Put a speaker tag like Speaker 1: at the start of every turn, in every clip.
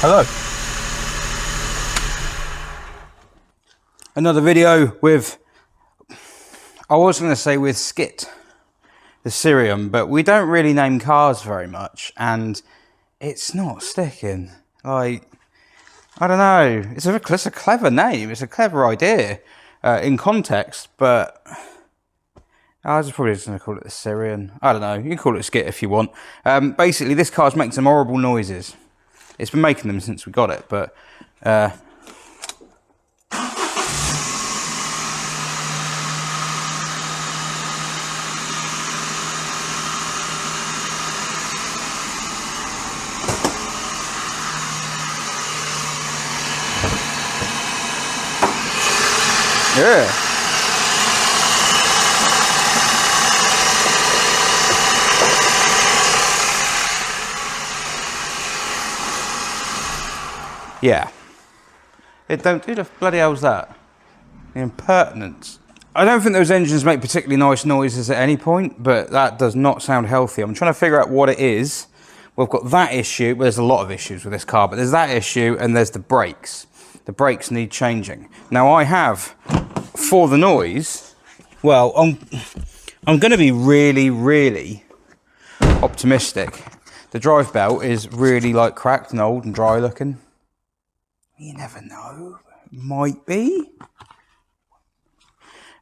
Speaker 1: Hello. Another video with, I was going to say with Skit, the Sirion, but we don't really name cars very much, and it's not sticking. Like, I don't know, it's a clever name, it's a clever idea in context, but I was probably just going to call it the Sirion. I don't know, you can call it Skit if you want. Basically, this car's making some horrible noises. It's been making them since we got it, but yeah. Yeah. It don't do the bloody hell's that? The impertinence. I don't think those engines make particularly nice noises at any point, but that does not sound healthy. I'm trying to figure out what it is. We've got that issue. Well, there's a lot of issues with this car, but there's that issue and there's the brakes. The brakes need changing. Now I have, for the noise, well, I'm going to be really optimistic. The drive belt is really like cracked and old and dry looking. You never know, might be.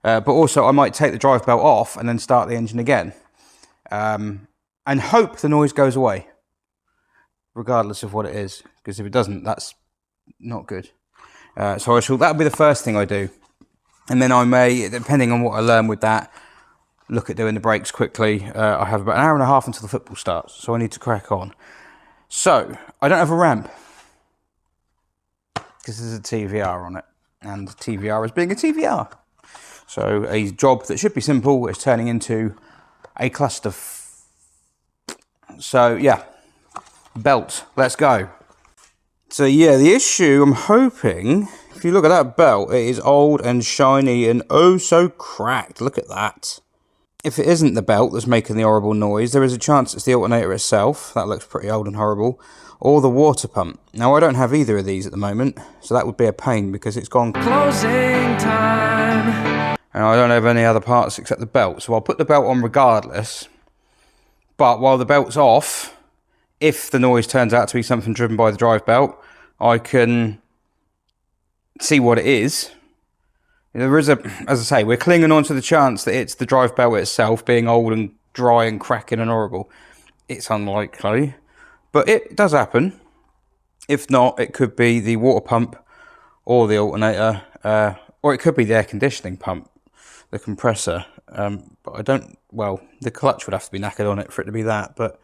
Speaker 1: But also I might take the drive belt off and then start the engine again. And hope the noise goes away, regardless of what it is. Because if it doesn't, that's not good. So that'll be the first thing I do. And then I may, depending on what I learn with that, look at doing the brakes quickly. I have about an hour and a half until the football starts, so I need to crack on. So, I don't have a ramp, because there's a TVR on it, and TVR is being a TVR. So a job that should be simple is turning into a cluster. So yeah, belt, let's go. So yeah, the issue, I'm hoping, if you look at that belt, it is old and shiny and oh so cracked. Look at that. If it isn't the belt that's making the horrible noise, there is a chance it's the alternator itself. That looks pretty old and horrible. Or the water pump. Now I don't have either of these at the moment, so that would be a pain because it's gone closing time. And I don't have any other parts except the belt, so I'll put the belt on regardless. But while the belt's off, if the noise turns out to be something driven by the drive belt, I can see what it is. There is as I say, we're clinging on to the chance that it's the drive belt itself being old and dry and cracking and horrible. It's unlikely. But it does happen. If not, it could be the water pump or the alternator, or it could be the air conditioning pump, the compressor. But I don't, well, the clutch would have to be knackered on it for it to be that, but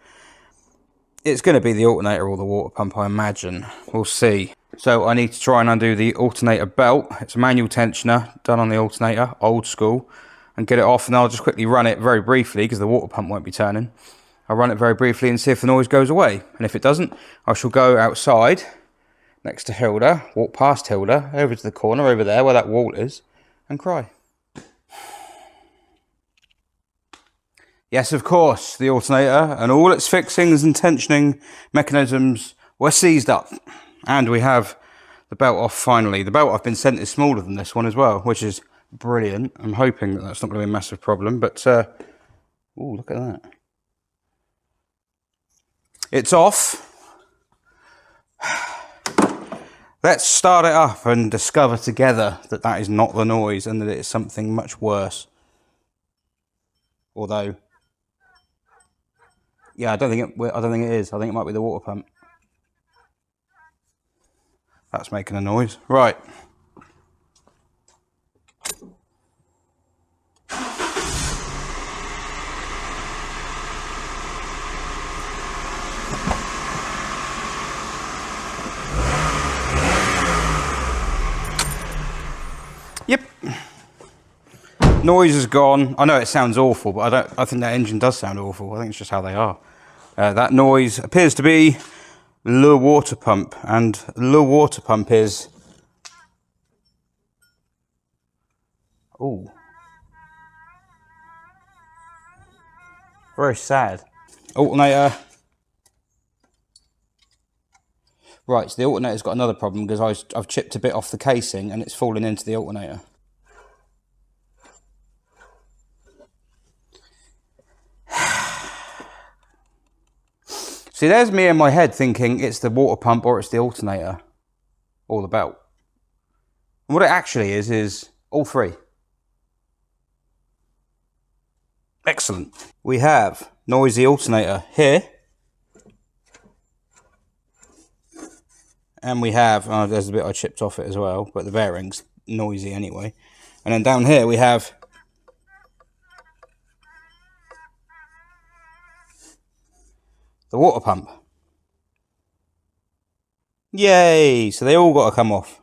Speaker 1: it's going to be the alternator or the water pump, I imagine. We'll see. So I need to try and undo the alternator belt. It's a manual tensioner done on the alternator, old school, and get it off, and I'll just quickly run it very briefly because the water pump won't be turning. I'll run it very briefly and see if the noise goes away. And if it doesn't, I shall go outside next to Hilda, walk past Hilda, over to the corner over there where that wall is, and cry. Yes, of course, the alternator and all its fixings and tensioning mechanisms were seized up. And we have the belt off finally. The belt I've been sent is smaller than this one as well, which is brilliant. I'm hoping that that's not going to be a massive problem, but, ooh, look at that. It's off. Let's start it up and discover together that that is not the noise and that it is something much worse. Although, yeah, I don't think it is. I think it might be the water pump. That's making a noise. Right. Yep. Noise is gone. I know it sounds awful, but I think that engine does sound awful. I think it's just how they are. That noise appears to be the water pump, and the water pump is... Ooh. Very sad. Alternator. Right, so the alternator's got another problem because I've chipped a bit off the casing and it's fallen into the alternator. See, there's me in my head thinking it's the water pump or it's the alternator or the belt. And what it actually is all three. Excellent. We have noisy alternator here. And we have, there's a bit I chipped off it as well, but the bearing's noisy anyway. And then down here we have the water pump. Yay! So they all got to come off.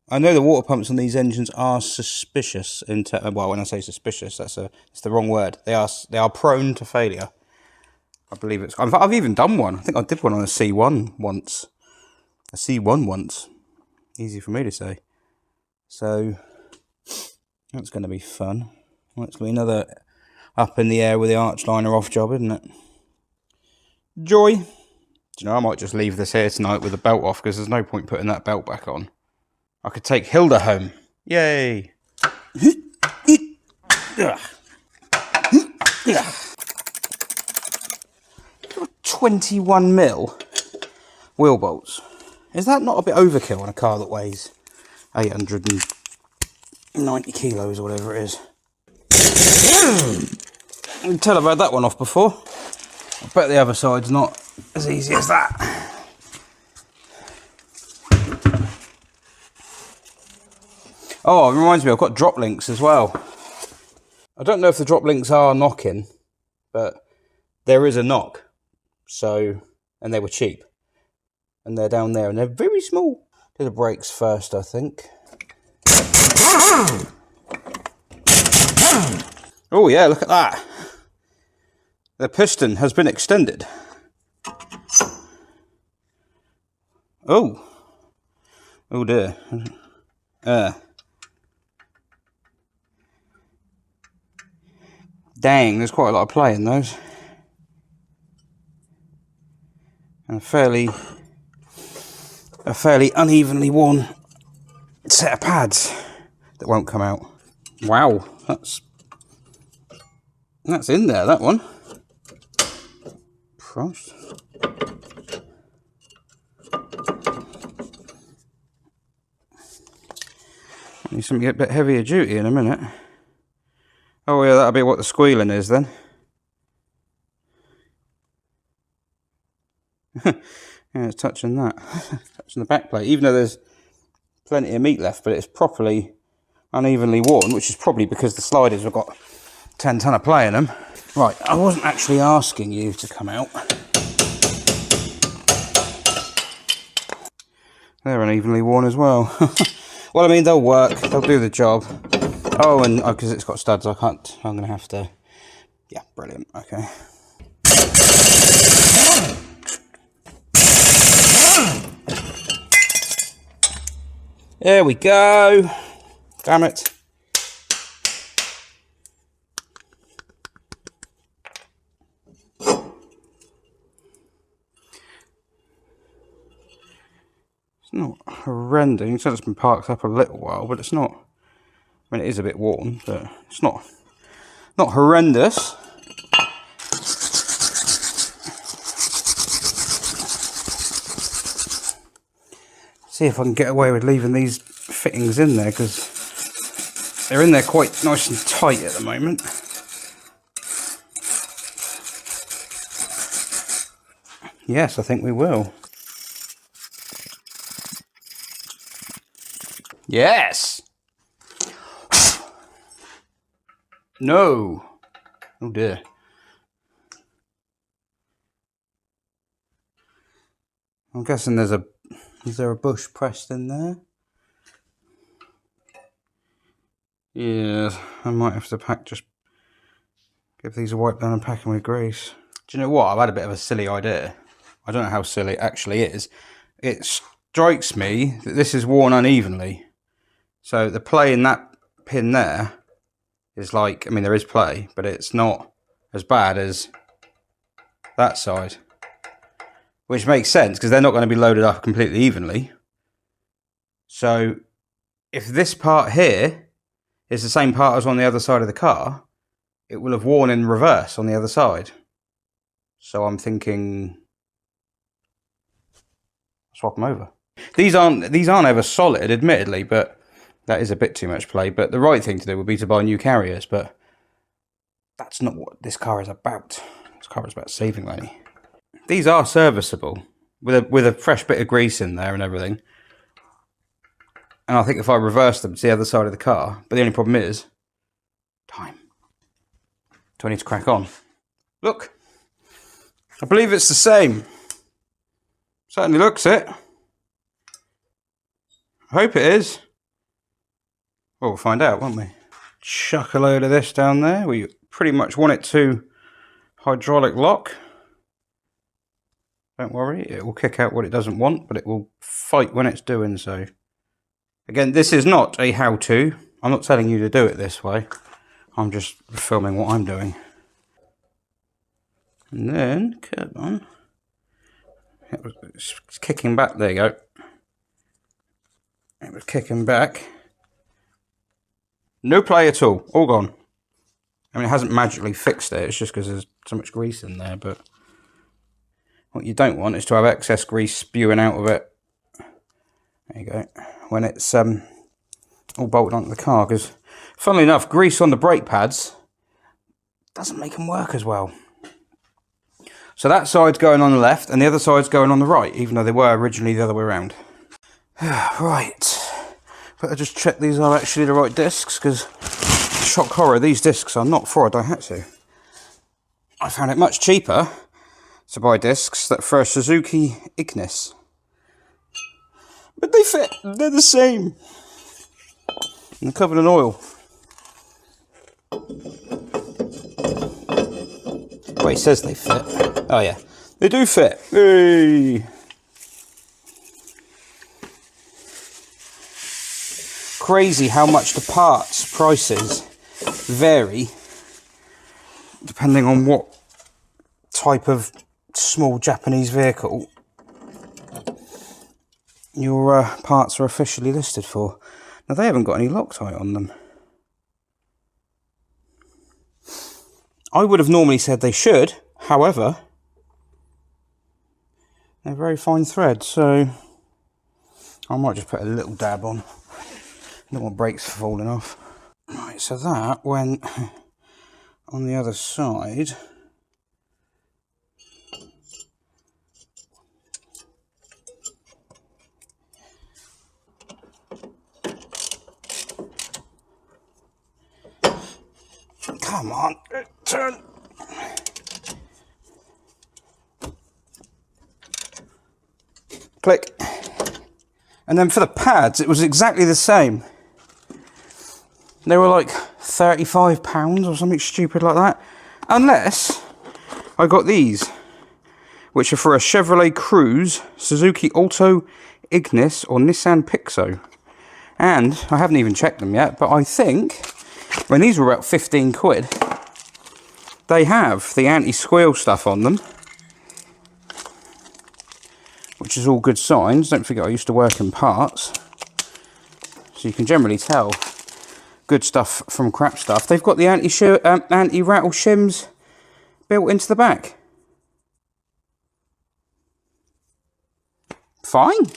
Speaker 1: I know the water pumps on these engines are suspicious. Well, when I say suspicious, it's the wrong word. They are prone to failure. I believe it's. I've even done one. I think I did one on a C1 once. A C1 once. Easy for me to say. So that's going to be fun. Well, it's going to be another up in the air with the arch liner off job, isn't it? Joy. Do you know, I might just leave this here tonight with the belt off because there's no point putting that belt back on. I could take Hilda home. Yay. 21mm wheel bolts. Is that not a bit overkill on a car that weighs 890 kilos or whatever it is? You can tell I've had that one off before. I bet the other side's not as easy as that. Oh, it reminds me, I've got drop links as well. I don't know if the drop links are knocking, but there is a knock. So, and they were cheap. And they're down there, and they're very small. Do the brakes first, I think. Oh yeah, look at that. The piston has been extended. Oh. Oh dear. Dang, there's quite a lot of play in those. And a fairly unevenly worn set of pads that won't come out. Wow, that's in there, that one. Christ. Need something a bit heavier duty in a minute. Oh yeah, that'll be what the squealing is then. Yeah, it's touching that. Touching the back plate, even though there's plenty of meat left, but it's properly unevenly worn, which is probably because the sliders have got 10 ton of play in them. Right, I wasn't actually asking you to come out. They're unevenly worn as well. Well, I mean, they'll work, they'll do the job. Oh, and because it's got studs, I'm going to have to... Yeah, brilliant, okay. There we go. Damn it. It's not horrendous. You can tell it's been parked up a little while, but it's not... I mean, it is a bit worn, but it's not horrendous. See if I can get away with leaving these fittings in there, because they're in there quite nice and tight at the moment. Yes, I think we will. Yes! No! Oh dear. I'm guessing is there a bush pressed in there? Yeah, I might have to give these a wipe down and pack them with grease. Do you know what? I've had a bit of a silly idea. I don't know how silly it actually is. It strikes me that this is worn unevenly. So the play in that pin there is like, I mean, there is play, but it's not as bad as that side. which makes sense because they're not going to be loaded up completely evenly. So if this part here is the same part as on the other side of the car, it will have worn in reverse on the other side. So I'm thinking, swap them over. These aren't ever solid, admittedly, but that is a bit too much play. But the right thing to do would be to buy new carriers, but that's not what this car is about. This car is about saving money. These are serviceable with a fresh bit of grease in there and everything. And I think if I reverse them to the other side of the car, but the only problem is time. Do I need to crack on? Look, I believe it's the same. Certainly looks it. I hope it is. Well, we'll find out, won't we? Chuck a load of this down there. We pretty much want it to hydraulic lock. Don't worry, it will kick out what it doesn't want, but it will fight when it's doing so. Again, this is not a how-to. I'm not telling you to do it this way. I'm just filming what I'm doing. And then, come on. It's kicking back, there you go. It was kicking back. No play at all gone. I mean, it hasn't magically fixed it, it's just because there's so much grease in there, but what you don't want is to have excess grease spewing out of it. There you go. When it's all bolted onto the car, because funnily enough, grease on the brake pads doesn't make them work as well. So that side's going on the left and the other side's going on the right, even though they were originally the other way around. Right, better just check these are actually the right discs, because shock horror, these discs are not for a Daihatsu. I found it much cheaper to buy discs that for a Suzuki Ignis. But they fit, they're the same. And they're covered in oil. Well, it says they fit. Oh yeah, they do fit. Hey. Crazy how much the parts prices vary depending on what type of small Japanese vehicle your parts are officially listed for. Now they haven't got any Loctite on them. I would have normally said they should, however, they're very fine thread, so I might just put a little dab on. I don't want brakes falling off. Right, so that went on the other side. Come on, turn. Click. And then for the pads, it was exactly the same. They were like £35 or something stupid like that. Unless I got these, which are for a Chevrolet Cruze, Suzuki Alto Ignis or Nissan Pixo. And I haven't even checked them yet, but I think when these were about 15 quid, they have the anti-squeal stuff on them, which is all good signs. Don't forget I used to work in parts, so you can generally tell good stuff from crap stuff. They've got the anti-rattle shims built into the back. Fine.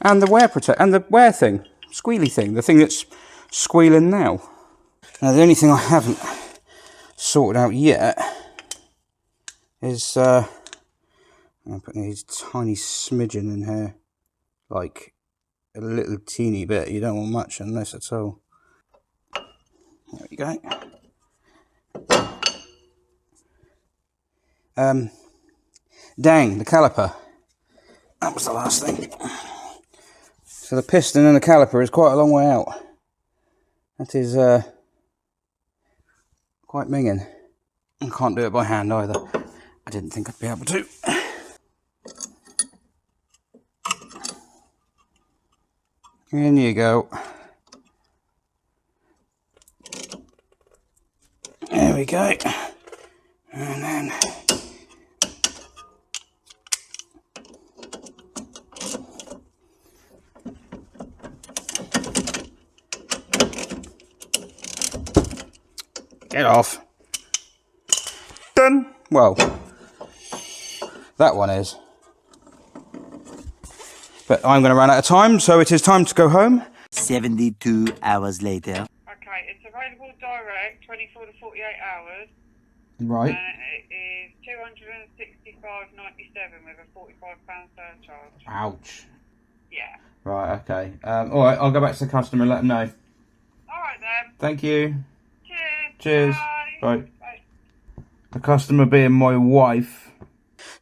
Speaker 1: And the wear thing, squealy thing, the thing that's squealing now. Now the only thing I haven't sorted out yet is I'm putting these tiny smidgen in here, like a little teeny bit. You don't want much in this at all. There we go. Dang, the caliper. That was the last thing. So the piston and the caliper is quite a long way out. That is quite minging. I can't do it by hand either. I didn't think I'd be able to. In you go. There we go. And then Get off. Done. Well, that one is. But I'm going to run out of time, so it is time to go home.
Speaker 2: 72 hours later.
Speaker 3: Okay, it's available direct, 24 to 48 hours.
Speaker 1: Right.
Speaker 3: And it is £265.97 with a £45 surcharge.
Speaker 1: Ouch.
Speaker 3: Yeah.
Speaker 1: Right, okay. Alright, I'll go back to the customer and let them know.
Speaker 3: Alright then.
Speaker 1: Thank you.
Speaker 3: Cheers.
Speaker 1: Cheers.
Speaker 3: Bye.
Speaker 1: Bye. The customer being my wife.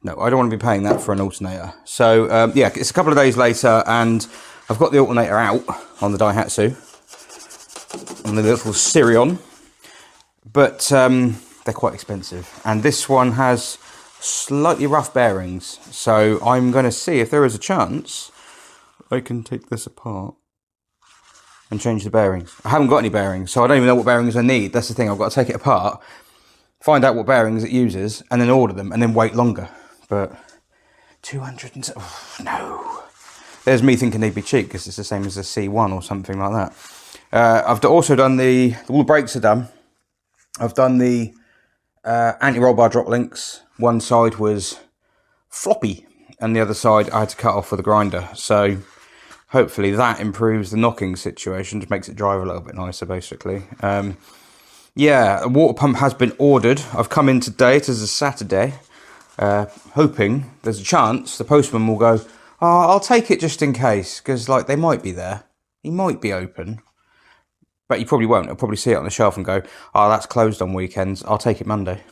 Speaker 1: No, I don't want to be paying that for an alternator. So, yeah, it's a couple of days later, and I've got the alternator out on the Daihatsu, on the little Sirion, but they're quite expensive. And this one has slightly rough bearings, so I'm going to see if there is a chance I can take this apart and change the bearings. I haven't got any bearings, so I don't even know what bearings I need. That's the thing, I've got to take it apart, find out what bearings it uses, and then order them, and then wait longer. But 200 and... Oh, no. There's me thinking they'd be cheap, because it's the same as a C1 or something like that. I've also done all the brakes are done. I've done the anti-roll bar drop links. One side was floppy, and the other side I had to cut off with a grinder. So hopefully that improves the knocking situation, just makes it drive a little bit nicer, basically. Yeah, a water pump has been ordered. I've come in today, it is a Saturday, hoping there's a chance the postman will go, oh, I'll take it just in case, because like they might be there. He might be open, but he probably won't. He'll probably see it on the shelf and go, oh, that's closed on weekends. I'll take it Monday.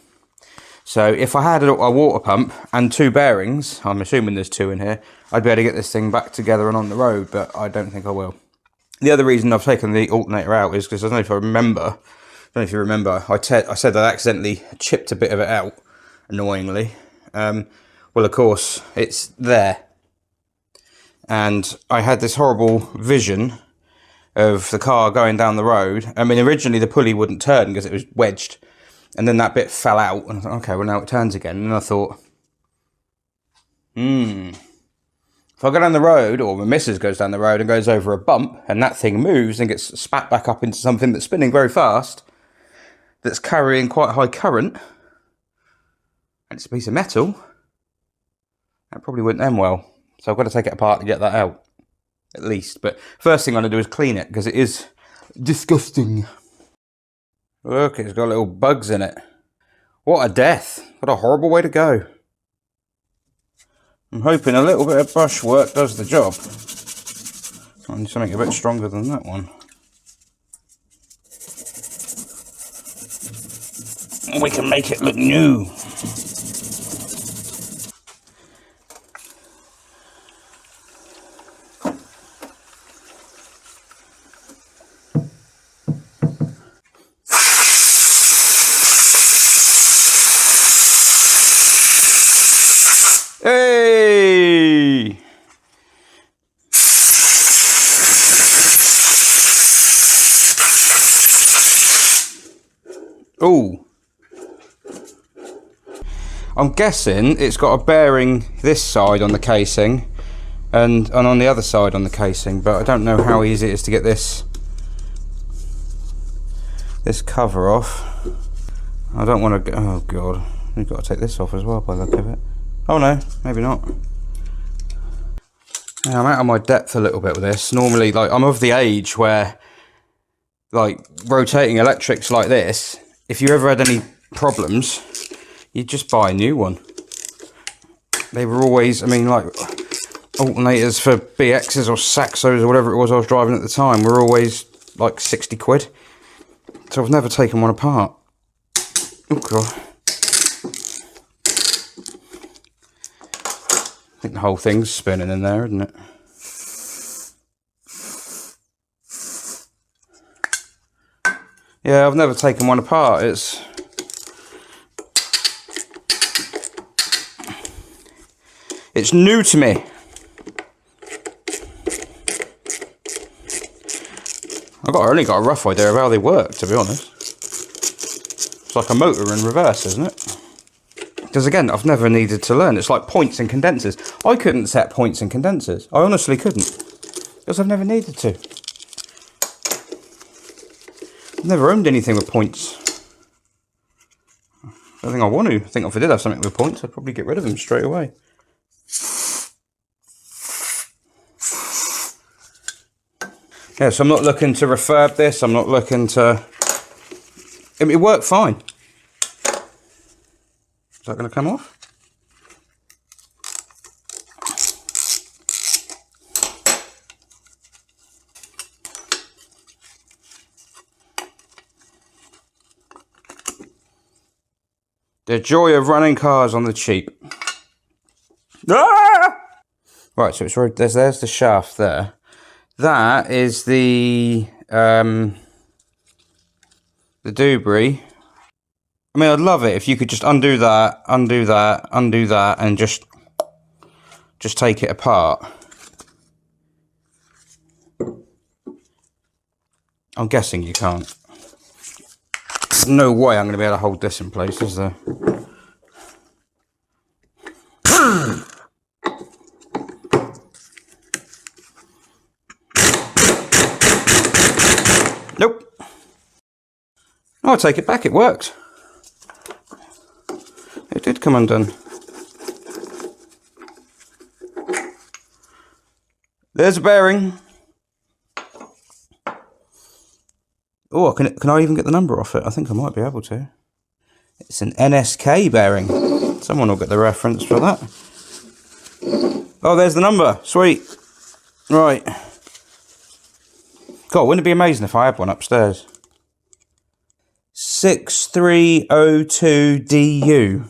Speaker 1: So if I had a water pump and two bearings, I'm assuming there's two in here, I'd be able to get this thing back together and on the road, but I don't think I will. The other reason I've taken the alternator out is because I don't know if you remember, I said I accidentally chipped a bit of it out, annoyingly. Well, of course, it's there. And I had this horrible vision of the car going down the road. I mean, originally the pulley wouldn't turn because it was wedged. And then that bit fell out. And I thought, okay, well, now it turns again. And I thought, if I go down the road, or my missus goes down the road and goes over a bump, and that thing moves and gets spat back up into something that's spinning very fast, that's carrying quite high current, and it's a piece of metal, that probably wouldn't end well. So I've got to take it apart to get that out, at least. But first thing I'm going to do is clean it, because it is disgusting. Look, it's got little bugs in it. What a death. What a horrible way to go. I'm hoping a little bit of brushwork does the job. I need something a bit stronger than that one. We can make it look new. Hey! Ooh. I'm guessing it's got a bearing this side on the casing and on the other side on the casing, but I don't know how easy it is to get this cover off. I don't want to... Oh god, we've got to take this off as well by the look of it. Oh no, maybe not. Yeah, I'm out of my depth a little bit with this. Normally, like, I'm of the age where, like, rotating electrics like this, if you ever had any problems, you just buy a new one. They were always, I mean, like, alternators for BXs or Saxos or whatever it was I was driving at the time were always like 60 quid. So I've never taken one apart. Oh god. I think the whole thing's spinning in there, isn't it? Yeah, I've never taken one apart. It's new to me. I only got a rough idea of how they work, to be honest. It's like a motor in reverse, isn't it? Because again, I've never needed to learn. It's like points and condensers. I couldn't set points and condensers. I honestly couldn't. Because I've never needed to. I've never owned anything with points. I don't think I want to. I think if I did have something with points, I'd probably get rid of them straight away. Yeah, so I'm not looking to refurb this. I'm not looking to... It worked fine. Is that going to come off? The joy of running cars on the cheap. Ah! Right, so it's right, there's the shaft there. That is the debris. I mean, I'd love it if you could just undo that, undo that, undo that, and just take it apart. I'm guessing you can't. There's no way I'm going to be able to hold this in place, is there? Nope. I'll take it back, it worked. It did come undone. There's a bearing. Oh, can I even get the number off it? I think I might be able to. It's an NSK bearing. Someone will get the reference for that. Oh, there's the number. Sweet. Right. God, wouldn't it be amazing if I had one upstairs? 6302DU.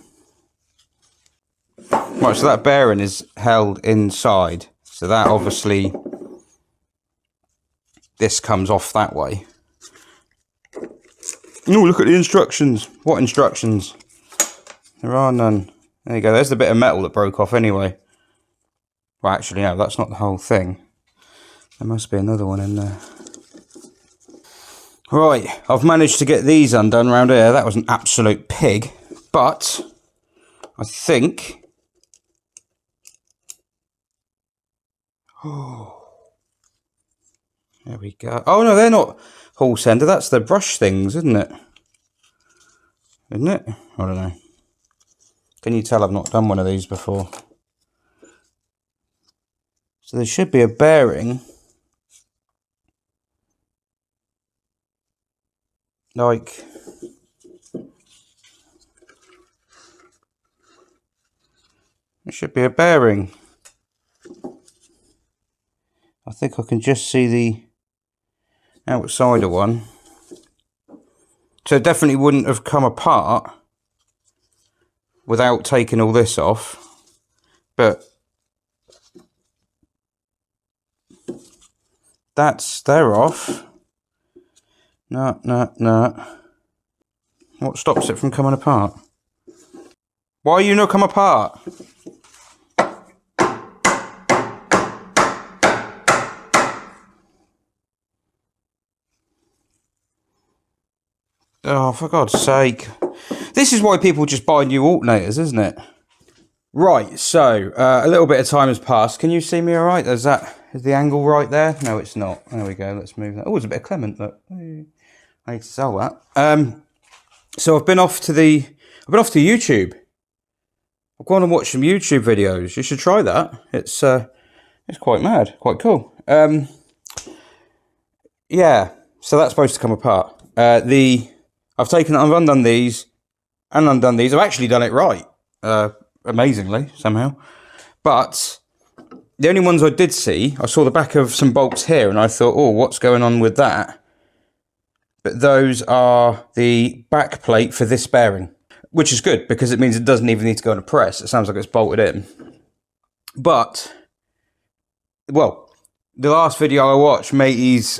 Speaker 1: Right, so that bearing is held inside. So that obviously, this comes off that way. Oh, look at the instructions. What instructions? There are none. There you go. There's the bit of metal that broke off anyway. Well, actually, no, that's not the whole thing. There must be another one in there. Right, I've managed to get these undone around here. That was an absolute pig. But I think... Oh, there we go. Oh, no, they're not hall sender. That's the brush things, isn't it? Isn't it? I don't know. Can you tell I've not done one of these before? So there should be a bearing. Like... There should be a bearing. I think I can just see the outside of one. So it definitely wouldn't have come apart without taking all this off. But they're off. No. What stops it from coming apart? Why are you not come apart? Oh, for God's sake. This is why people just buy new alternators, isn't it? Right, so, a little bit of time has passed. Can you see me all right? Is the angle right there? No, it's not. There we go, let's move that. Oh, there's a bit of Clement, look. I need to sell that. So I've been off to YouTube. I've gone and watched some YouTube videos. You should try that. It's quite mad, quite cool. Yeah, so that's supposed to come apart. I've undone these and undone these. I've actually done it right, amazingly, somehow. But the only ones I did see, I saw the back of some bolts here and I thought, oh, what's going on with that? But those are the back plate for this bearing, which is good because it means it doesn't even need to go in a press. It sounds like it's bolted in. But, well, the last video I watched, matey's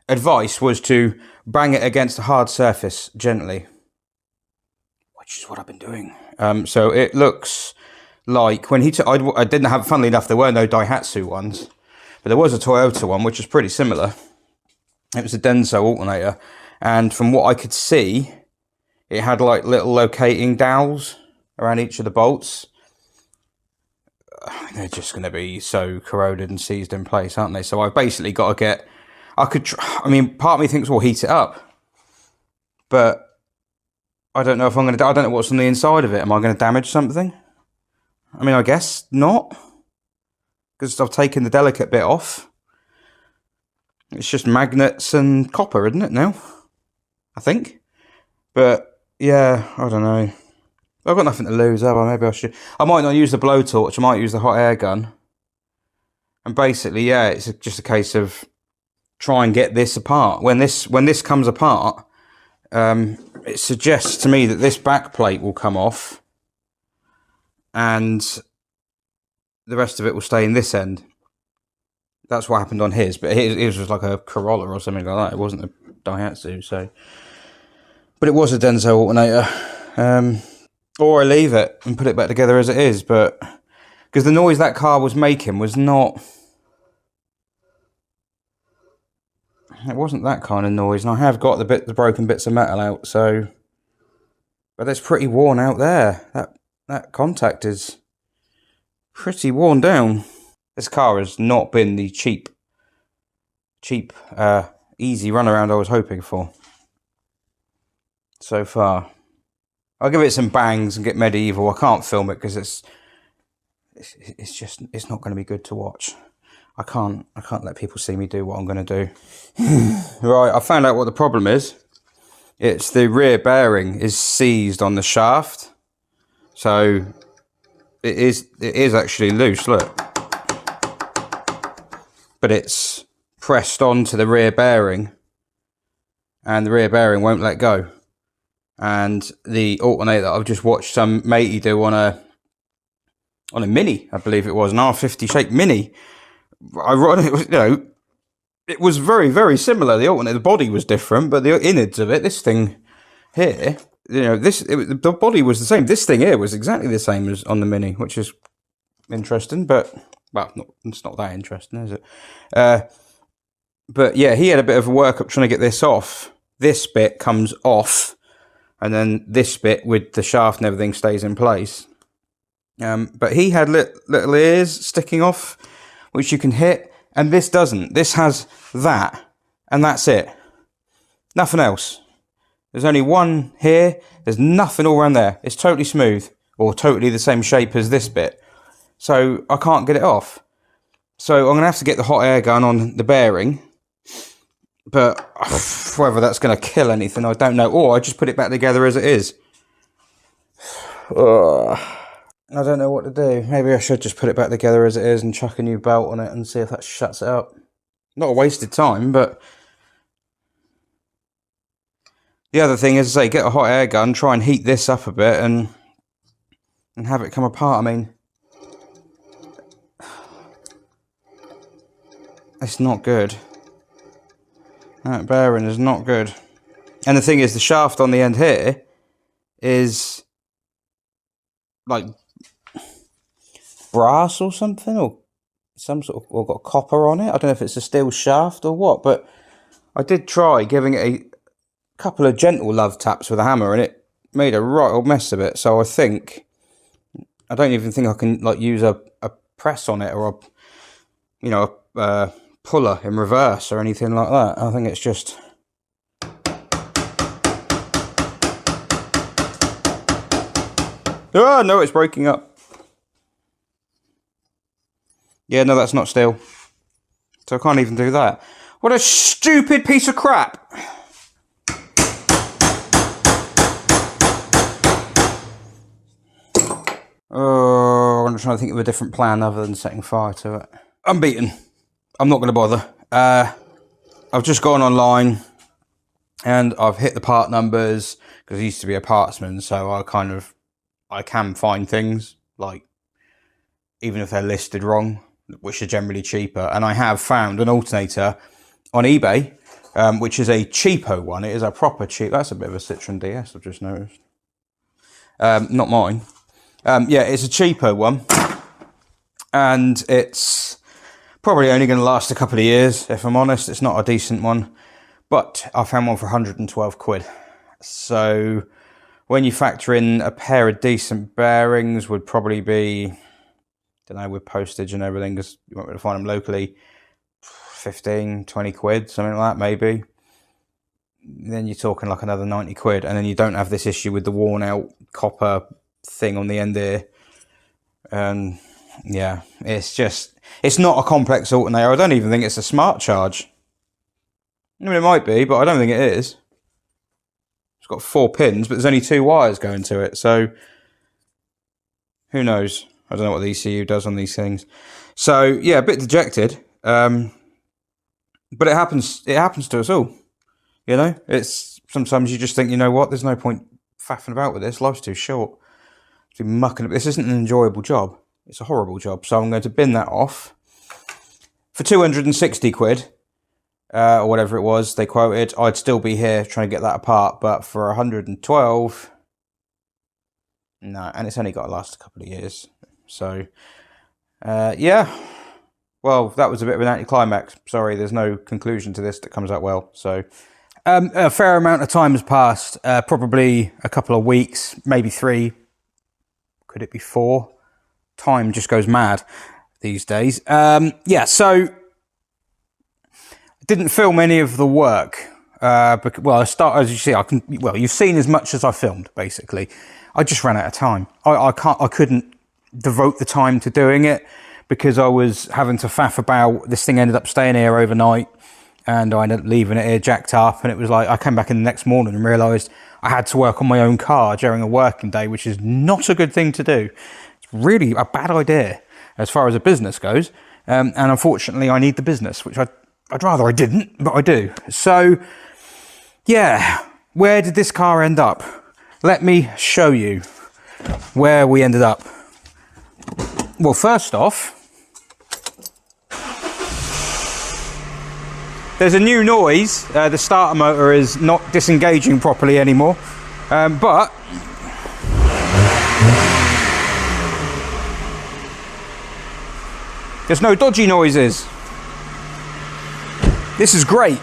Speaker 1: advice was to bang it against a hard surface gently, which is what I've been doing. So it looks like when he I didn't have, funnily enough, there were no DAIHATSU ones, but there was a Toyota one, which was pretty similar. It was a Denso alternator, and from what I could see, it had like little locating dowels around each of the bolts. They're just going to be so corroded and seized in place, aren't they? So I've basically got to get... I mean, part of me thinks we'll heat it up, but I don't know if I'm going to... I don't know what's on the inside of it. Am I going to damage something? I mean, I guess not. Because I've taken the delicate bit off. It's just magnets and copper, isn't it, now? I think. But, yeah, I don't know. I've got nothing to lose, have I? Maybe I should... I might not use the blowtorch. I might use the hot air gun. And basically, yeah, it's just a case of try and get this apart. When this comes apart, it suggests to me that this back plate will come off. And the rest of it will stay in this end. That's what happened on his, but his was like a Corolla or something like that. It wasn't a Daihatsu, so. But it was a Denso alternator. Or I leave it and put it back together as it is, but because the noise that car was making was not. It wasn't that kind of noise, and I have got the broken bits of metal out, so. But it's pretty worn out there. That contact is pretty worn down. This car has not been the cheap, easy runaround I was hoping for. So far. I'll give it some bangs and get medieval. I can't film it because it's not going to be good to watch. I can't let people see me do what I'm going to do. Right, I found out what the problem is. It's the rear bearing is seized on the shaft. So it is actually loose, look. But it's pressed onto the rear bearing, and the rear bearing won't let go. And the alternator that I've just watched some matey do on a Mini, I believe it was, an R50 shaped Mini. Ironically, it was very, very similar. The alternator, the body was different, but the innards of it, this thing here, the body was the same. This thing here was exactly the same as on the Mini, which is interesting, but. Well, it's not that interesting, is it? But yeah, he had a bit of a workup trying to get this off. This bit comes off, and then this bit with the shaft and everything stays in place. But he had little ears sticking off, which you can hit, and this doesn't. This has that, and that's it. Nothing else. There's only one here. There's nothing all around there. It's totally smooth, or totally the same shape as this bit. So I can't get it off. So I'm going to have to get the hot air gun on the bearing. But whether that's going to kill anything, I don't know. Or I just put it back together as it is. I don't know what to do. Maybe I should just put it back together as it is and chuck a new belt on it and see if that shuts it up. Not a wasted time, but... The other thing is, say, get a hot air gun, try and heat this up a bit and have it come apart. I mean... It's not good. That bearing is not good. And the thing is, the shaft on the end here is like brass or something, or some sort of, or got copper on it. I don't know if it's a steel shaft or what, but I did try giving it a couple of gentle love taps with a hammer, and it made a right old mess of it. So I don't even think I can like use a press on it, or a puller in reverse or anything like that. I think it's just no, it's breaking up. Yeah, no, that's not steel, so I can't even do that. What a stupid piece of crap. Oh, I'm trying to think of a different plan other than setting fire to it. I'm beaten. I'm not going to bother. I've just gone online and I've hit the part numbers because I used to be a partsman, so I can find things, like, even if they're listed wrong, which are generally cheaper. And I have found an alternator on eBay, which is a cheapo one. It is a proper cheap. That's a bit of a Citroen DS, I've just noticed. Not mine. Yeah, it's a cheapo one. And it's probably only going to last a couple of years, if I'm honest. It's not a decent one. But I found one for 112 quid. So when you factor in a pair of decent bearings would probably be, don't know, with postage and everything, because you won't be able to find them locally, 15, 20 quid, something like that maybe. then you're talking like another 90 quid, and then you don't have this issue with the worn out copper thing on the end here. Yeah, it's not a complex alternator. I don't even think it's a smart charge. I mean, it might be, but I don't think it is. It's got 4 pins, but there's only 2 wires going to it, so who knows? I don't know what the ECU does on these things. So yeah, a bit dejected, but it happens to us all. You know, it's sometimes you just think, you know what, there's no point faffing about with this. Life's too short to be mucking. This isn't an enjoyable job. It's a horrible job. So I'm going to bin that off for 260 quid. Or whatever it was they quoted. I'd still be here trying to get that apart, but for 112, no, and it's only got to last a couple of years. So, yeah, well, that was a bit of an anticlimax. Sorry, there's no conclusion to this that comes out well. So, a fair amount of time has passed, probably a couple of weeks, maybe 3. Could it be 4? Time just goes mad these days. Yeah, so didn't film any of the work. Well, as you see, you've seen as much as I filmed, basically. I just ran out of time. I couldn't devote the time to doing it because I was having to faff about. This thing ended up staying here overnight, and I ended up leaving it here jacked up, and it was like, I came back in the next morning and realised I had to work on my own car during a working day, which is not a good thing to do. It's really a bad idea as far as a business goes, and unfortunately I need the business, which I'd rather I didn't, but I do. So, yeah, where did this car end up? Let me show you where we ended up. Well, first off, there's a new noise. The starter motor is not disengaging properly anymore, but there's no dodgy noises. This is great.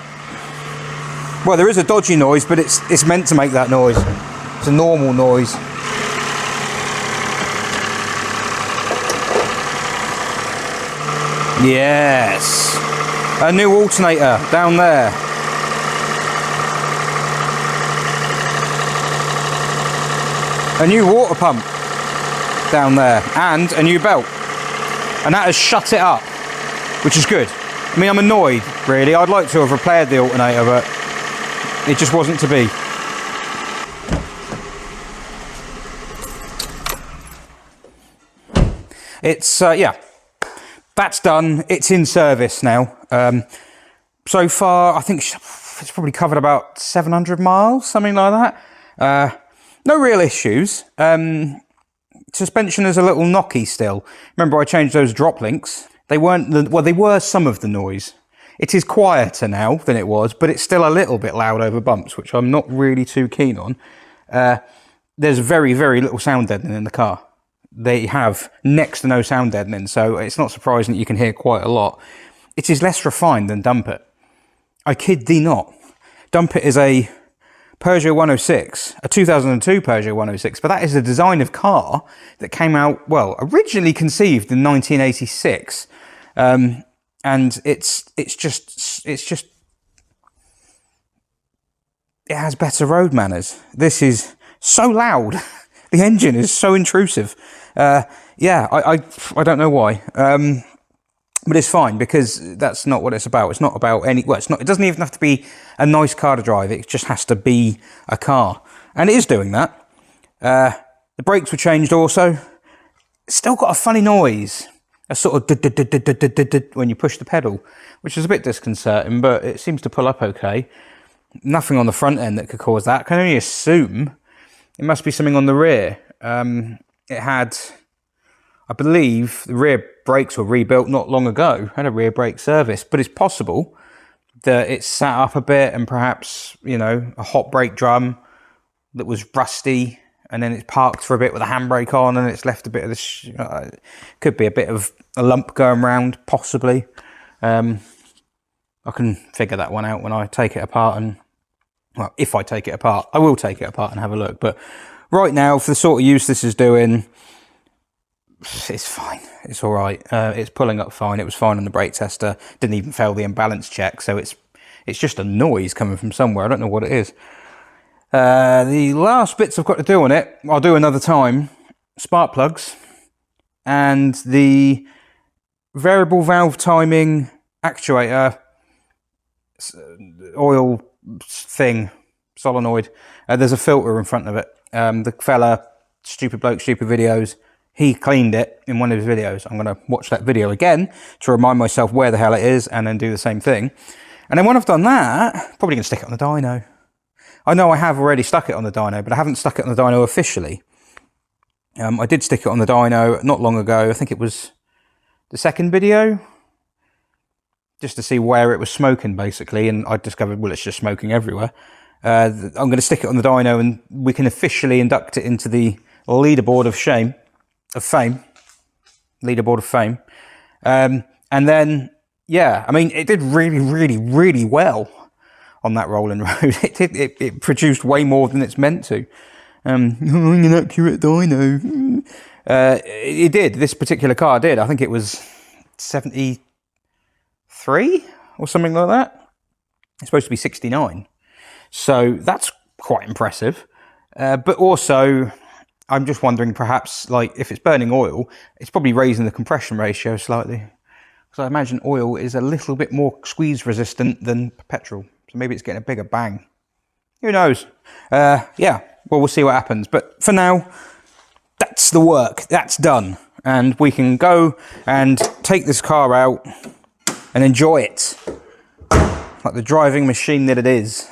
Speaker 1: Well, there is a dodgy noise, but it's meant to make that noise. It's a normal noise. Yes. A new alternator down there. A new water pump down there. And a new belt. And that has shut it up, which is good. I mean, I'm annoyed, really. I'd like to have repaired the alternator, but it just wasn't to be. It's, yeah, that's done. It's in service now. So far, I think it's probably covered about 700 miles, something like that. No real issues. Suspension is a little knocky still. Remember, I changed those drop links. They weren't, well, they were some of the noise. It is quieter now than it was, but it's still a little bit loud over bumps, which I'm not really too keen on. There's very, very little sound deadening in the car. They have next to no sound deadening, so it's not surprising that you can hear quite a lot. It is less refined than Dump It. I kid thee not. Dump It is a Peugeot 106, a 2002 Peugeot 106, but that is a design of car that came out, well, originally conceived in 1986. And it's just, it has better road manners. This is so loud. The engine is so intrusive. Yeah, I don't know why. But it's fine because that's not what it's about. It's not about any, well, it's not, it doesn't even have to be a nice car to drive. It just has to be a car. And it is doing that. The brakes were changed also. It's still got a funny noise. A sort of when you push the pedal, which is a bit disconcerting, but it seems to pull up okay. Nothing on the front end that could cause that. I can only assume it must be something on the rear. It had, I believe, the rear brakes were rebuilt not long ago. Had a rear brake service, but it's possible that it's sat up a bit and perhaps, you know, a hot brake drum that was rusty, and then it's parked for a bit with a handbrake on, and it's left a bit of this. Could be a bit of a lump going round, possibly. I can figure that one out when I take it apart, and well, if I take it apart, I will take it apart and have a look. But right now, for the sort of use this is doing, it's fine. It's all right. It's pulling up fine. It was fine on the brake tester. Didn't even fail the imbalance check, so it's It's just a noise coming from somewhere. I don't know what it is. The last bits I've got to do on it, I'll do another time. Spark plugs and the variable valve timing actuator oil thing, solenoid. There's a filter in front of it. The fella, Stupid Bloke, Stupid Videos, he cleaned it in one of his videos. I'm going to watch that video again to remind myself where the hell it is and then do the same thing. And then when I've done that, probably going to stick it on the dyno. I know I have already stuck it on the dyno, but I haven't stuck it on the dyno officially. I did stick it on the dyno not long ago. I think it was the second video, just to see where it was smoking, basically. And I discovered, well, it's just smoking everywhere. I'm going to stick it on the dyno, and we can officially induct it into the leaderboard of fame. Leaderboard of fame. And then, yeah, I mean, it did really, really, really well on that rolling road. It produced way more than it's meant to. An accurate dyno. It did. This particular car did. I think it was 73 or something like that. It's supposed to be 69. So that's quite impressive. But also, I'm just wondering, perhaps, like, if it's burning oil, it's probably raising the compression ratio slightly. Because I imagine oil is a little bit more squeeze resistant than petrol. So maybe it's getting a bigger bang. Who knows? Yeah, well, we'll see what happens. But for now, that's the work. That's done. And we can go and take this car out and enjoy it. Like the driving machine that it is.